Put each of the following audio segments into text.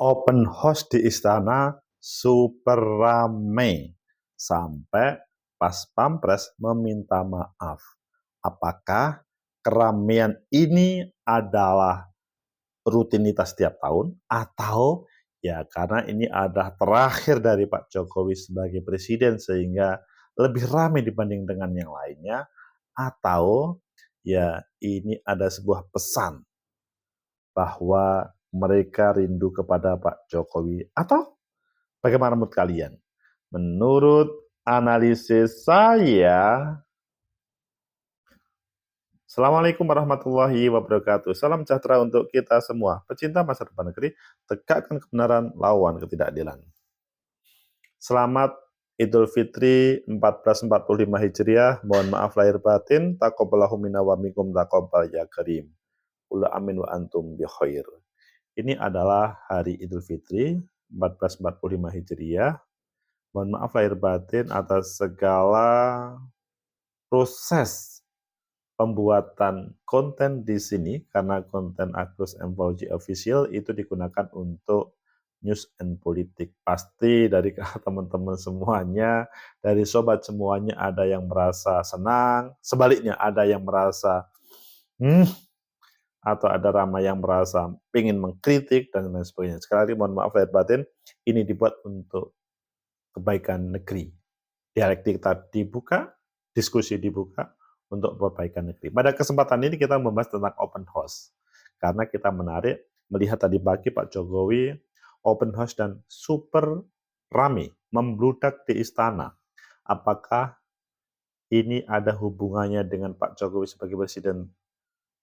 Open house di istana super rame sampai pas Pampres meminta maaf. Apakah keramaian ini adalah rutinitas tiap tahun atau ya karena ini adalah terakhir dari Pak Jokowi sebagai presiden sehingga lebih ramai dibanding dengan yang lainnya, atau ya ini ada sebuah pesan bahwa mereka rindu kepada Pak Jokowi, atau bagaimana menurut kalian? Menurut analisis saya, Assalamualaikum warahmatullahi wabarakatuh. Salam sejahtera untuk kita semua. Pecinta masa depan negeri, tegakkan kebenaran, lawan ketidakadilan. Selamat Idul Fitri 1445 Hijriah. Mohon maaf lahir batin. Taqabbalallahu minna wa minkum taqabbal ya karim. Ula amin wa antum bi khair. Ini adalah hari Idul Fitri 1445 Hijriah. Mohon maaf lahir batin atas segala proses pembuatan konten di sini, karena konten Agus M. Fauzi Official itu digunakan untuk news and politik. Pasti dari teman-teman semuanya, dari sobat semuanya ada yang merasa senang, sebaliknya ada yang merasa atau ada ramai yang merasa ingin mengkritik dan lain sebagainya. Sekali lagi mohon maaf lahir batin, ini dibuat untuk kebaikan negeri. Dialektika dibuka, diskusi dibuka untuk perbaikan negeri. Pada kesempatan ini kita membahas tentang open house. Karena kita menarik melihat tadi pagi Pak Jokowi open house dan super rame, membludak di istana. Apakah ini ada hubungannya dengan Pak Jokowi sebagai presiden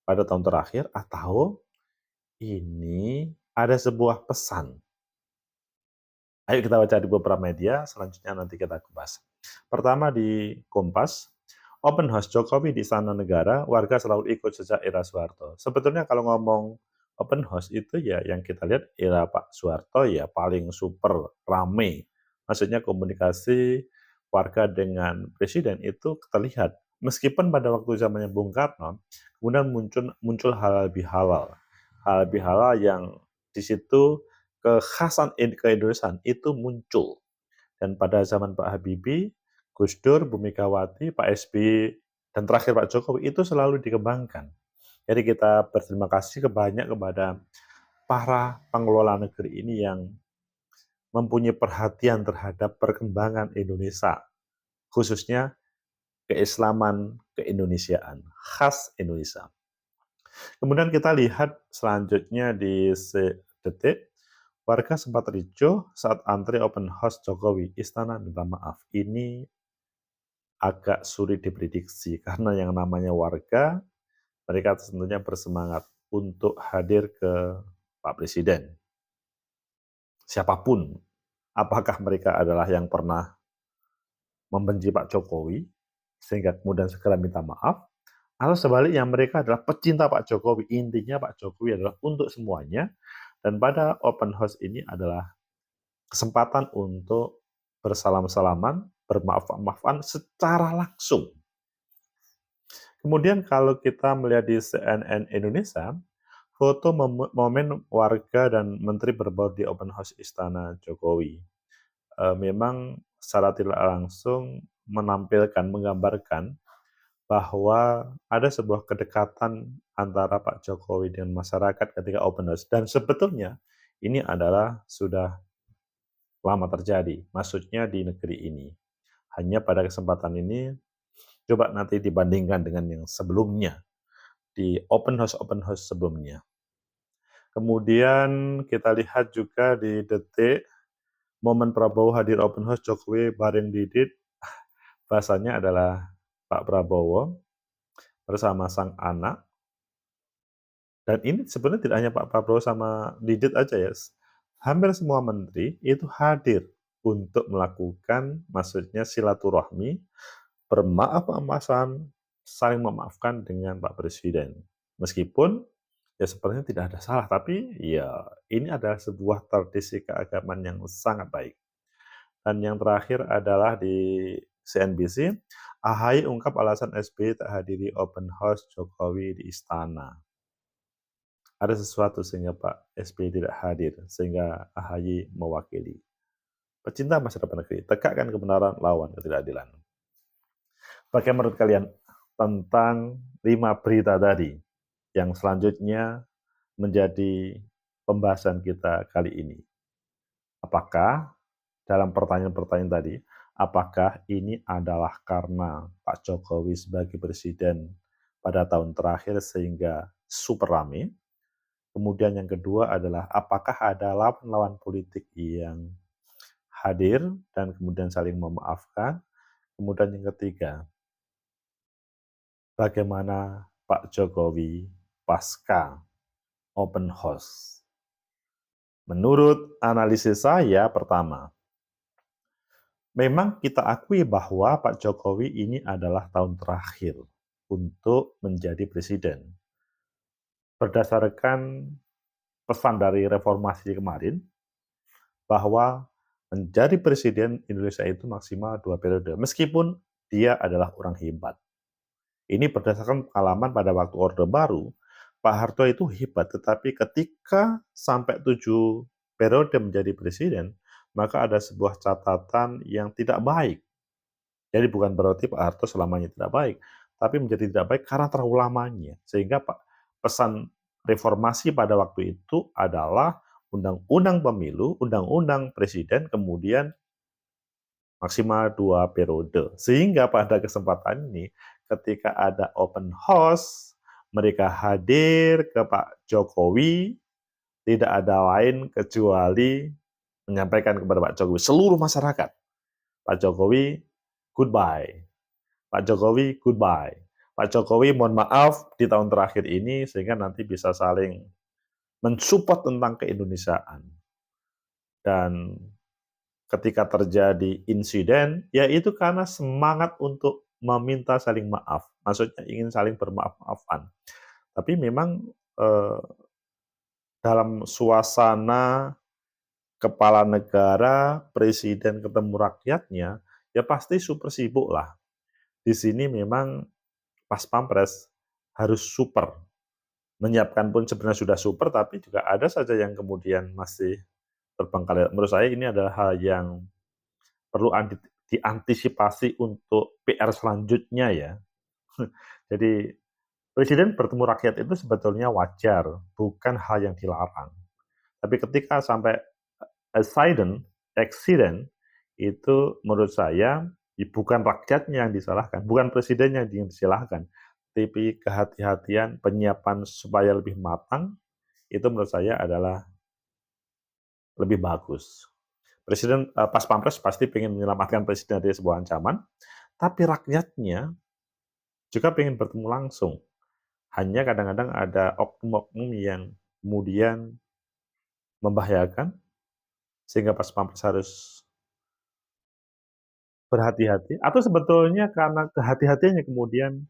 pada tahun terakhir, atau ini ada sebuah pesan? Ayo kita baca di beberapa media, selanjutnya nanti kita bahas. Pertama di Kompas, open house Jokowi di Istana Negara, warga selalu ikut sejak era Soeharto. Sebetulnya kalau ngomong open house itu ya yang kita lihat era Pak Soeharto ya paling super rame. Maksudnya komunikasi warga dengan presiden itu terlihat. Meskipun pada waktu zamannya Bung Karno, kemudian muncul halal bihalal. Halal bihalal yang di situ kekhasan keindonesiaan itu muncul. Dan pada zaman Pak Habibie, Gus Dur, Bu Megawati, Pak SBY, dan terakhir Pak Jokowi itu selalu dikembangkan. Jadi kita berterima kasih kepada para pengelola negeri ini yang mempunyai perhatian terhadap perkembangan Indonesia, khususnya keislaman keindonesiaan, khas Indonesia. Kemudian kita lihat selanjutnya di Detik, warga sempat ricuh saat antri open house Jokowi, istana minta maaf. Ini agak sulit diprediksi karena yang namanya warga, mereka tentunya bersemangat untuk hadir ke Pak Presiden. Siapapun, apakah mereka adalah yang pernah membenci Pak Jokowi, sehingga kemudian segera minta maaf, atau sebaliknya mereka adalah pecinta Pak Jokowi. Intinya Pak Jokowi adalah untuk semuanya, dan pada open house ini adalah kesempatan untuk bersalam-salaman, bermaaf-maafan secara langsung. Kemudian kalau kita melihat di CNN Indonesia, foto momen warga dan menteri berbaur di open house Istana Jokowi. Memang secara tidak langsung menampilkan, menggambarkan bahwa ada sebuah kedekatan antara Pak Jokowi dengan masyarakat ketika open house. Dan sebetulnya ini adalah sudah lama terjadi, maksudnya di negeri ini. Hanya pada kesempatan ini, coba nanti dibandingkan dengan yang sebelumnya, di open house sebelumnya. Kemudian kita lihat juga di Detik, momen Prabowo hadir open house Jokowi bareng Didit, bahasanya adalah Pak Prabowo bersama sang anak. Dan ini sebenarnya tidak hanya Pak Prabowo sama Didit aja ya, hampir semua menteri itu hadir untuk melakukan, maksudnya silaturahmi, bermaaf-maafan, saling memaafkan dengan Pak Presiden. Meskipun ya sepertinya tidak ada salah, tapi ya ini adalah sebuah tradisi keagamaan yang sangat baik. Dan yang terakhir adalah di CNBC, AHY ungkap alasan SBY tak hadiri open house Jokowi di istana. ada sesuatu sehingga Pak SBY tidak hadir, sehingga AHY mewakili. Pecinta masa depan negeri, tegakkan kebenaran, lawan ketidakadilan. Bagaimana menurut kalian tentang 5 berita tadi yang selanjutnya menjadi pembahasan kita kali ini? Apakah dalam pertanyaan-pertanyaan tadi, apakah ini adalah karena Pak Jokowi sebagai presiden pada tahun terakhir sehingga super rame? Kemudian yang kedua adalah apakah ada lawan-lawan politik yang hadir dan kemudian saling memaafkan? Kemudian yang ketiga, bagaimana Pak Jokowi pasca open house? Menurut analisis saya, pertama, memang kita akui bahwa Pak Jokowi ini adalah tahun terakhir untuk menjadi presiden. Berdasarkan pesan dari reformasi kemarin, bahwa menjadi presiden Indonesia itu maksimal 2 periode, meskipun dia adalah orang hebat. Ini berdasarkan pengalaman pada waktu Orde Baru, Pak Harto itu hebat, tetapi ketika sampai 7 periode menjadi presiden, maka ada sebuah catatan yang tidak baik. Jadi bukan berarti Pak Harto selamanya tidak baik, tapi menjadi tidak baik karena terlalu lamanya. Sehingga pesan reformasi pada waktu itu adalah undang-undang pemilu, undang-undang presiden, kemudian maksimal 2 periode. Sehingga pada kesempatan ini, ketika ada open house, mereka hadir ke Pak Jokowi, tidak ada lain kecuali menyampaikan kepada Pak Jokowi, seluruh masyarakat, Pak Jokowi, goodbye. Pak Jokowi, goodbye. Pak Jokowi, mohon maaf di tahun terakhir ini, sehingga nanti bisa saling mensupport tentang keindonesiaan. Dan ketika terjadi insiden, yaitu karena semangat untuk meminta saling maaf. Maksudnya ingin saling bermaaf-maafan. Tapi memang dalam suasana kepala negara, presiden ketemu rakyatnya, ya pasti super sibuk lah. Di sini memang pas pampres harus super. Menyiapkan pun sebenarnya sudah super, tapi juga ada saja yang kemudian masih terbengkalai. Menurut saya ini adalah hal yang perlu diantisipasi untuk PR selanjutnya ya. Jadi presiden bertemu rakyat itu sebetulnya wajar, bukan hal yang dilarang. Tapi ketika sampai accident, itu menurut saya bukan rakyatnya yang disalahkan, bukan presidennya yang disalahkan, tapi kehati-hatian penyiapan supaya lebih matang, itu menurut saya adalah lebih bagus. Presiden pas pampres pasti ingin menyelamatkan presiden dari sebuah ancaman, tapi rakyatnya juga ingin bertemu langsung. Hanya kadang-kadang ada oknum-oknum yang kemudian membahayakan, sehingga pas pampres harus berhati-hati, atau sebetulnya karena kehati-hatiannya kemudian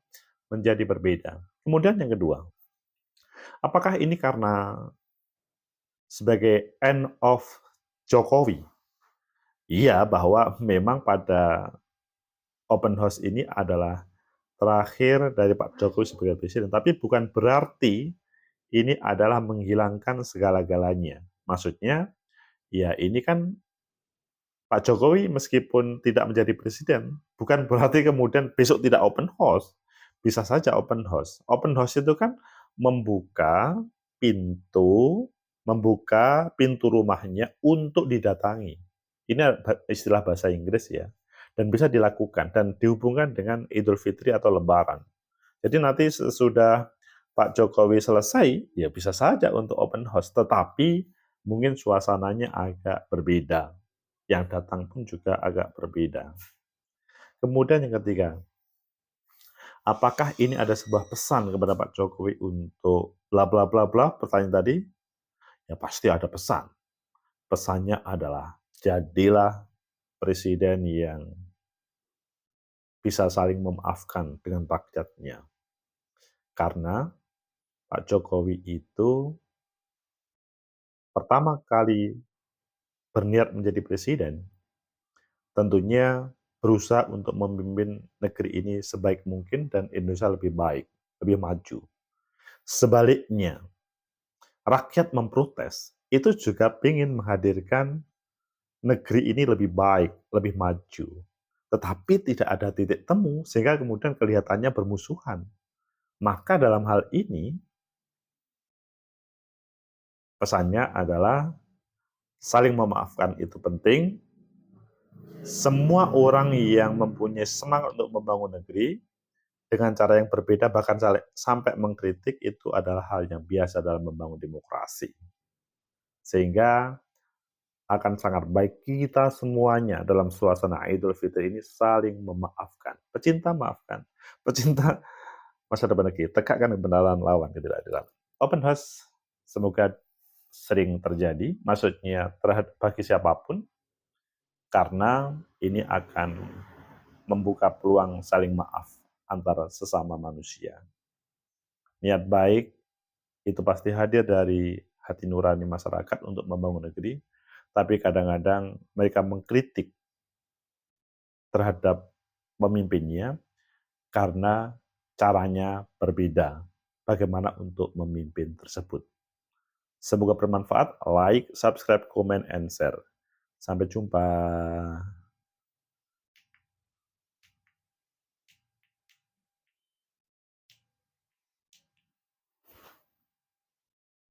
menjadi berbeda. Kemudian yang kedua, apakah ini karena sebagai end of Jokowi? Iya, bahwa memang pada open house ini adalah terakhir dari Pak Jokowi sebagai presiden, tapi bukan berarti ini adalah menghilangkan segala-galanya. Maksudnya, ya ini kan Pak Jokowi meskipun tidak menjadi presiden, bukan berarti kemudian besok tidak open house. Bisa saja open house. Open house itu kan membuka pintu, membuka pintu rumahnya untuk didatangi. Ini istilah bahasa Inggris ya. Dan bisa dilakukan dan dihubungkan dengan Idul Fitri atau Lebaran. Jadi nanti sesudah Pak Jokowi selesai, ya bisa saja untuk open house. Tetapi mungkin suasananya agak berbeda. Yang datang pun juga agak berbeda. Kemudian yang ketiga, apakah ini ada sebuah pesan kepada Pak Jokowi untuk bla bla bla bla, pertanyaan tadi? Ya pasti ada pesan. Pesannya adalah, jadilah presiden yang bisa saling memaafkan dengan rakyatnya. Karena Pak Jokowi itu pertama kali berniat menjadi presiden, tentunya berusaha untuk memimpin negeri ini sebaik mungkin dan Indonesia lebih baik, lebih maju. Sebaliknya, rakyat memprotes, itu juga ingin menghadirkan negeri ini lebih baik, lebih maju. Tetapi tidak ada titik temu, sehingga kemudian kelihatannya bermusuhan. Maka dalam hal ini, pesannya adalah saling memaafkan itu penting. Semua orang yang mempunyai semangat untuk membangun negeri, dengan cara yang berbeda, bahkan sampai mengkritik, itu adalah hal yang biasa dalam membangun demokrasi. Sehingga akan sangat baik kita semuanya dalam suasana Idul Fitri ini saling memaafkan. Pecinta maafkan. Pecinta masa depan negeri, tegakkan kebenaran, lawan ketidakadilan. Open house, semoga sering terjadi, maksudnya bagi siapapun, karena ini akan membuka peluang saling maaf antara sesama manusia. Niat baik itu pasti hadir dari hati nurani masyarakat untuk membangun negeri, tapi kadang-kadang mereka mengkritik terhadap pemimpinnya karena caranya berbeda. Bagaimana untuk memimpin tersebut. Semoga bermanfaat. Like, subscribe, comment, and share. Sampai jumpa.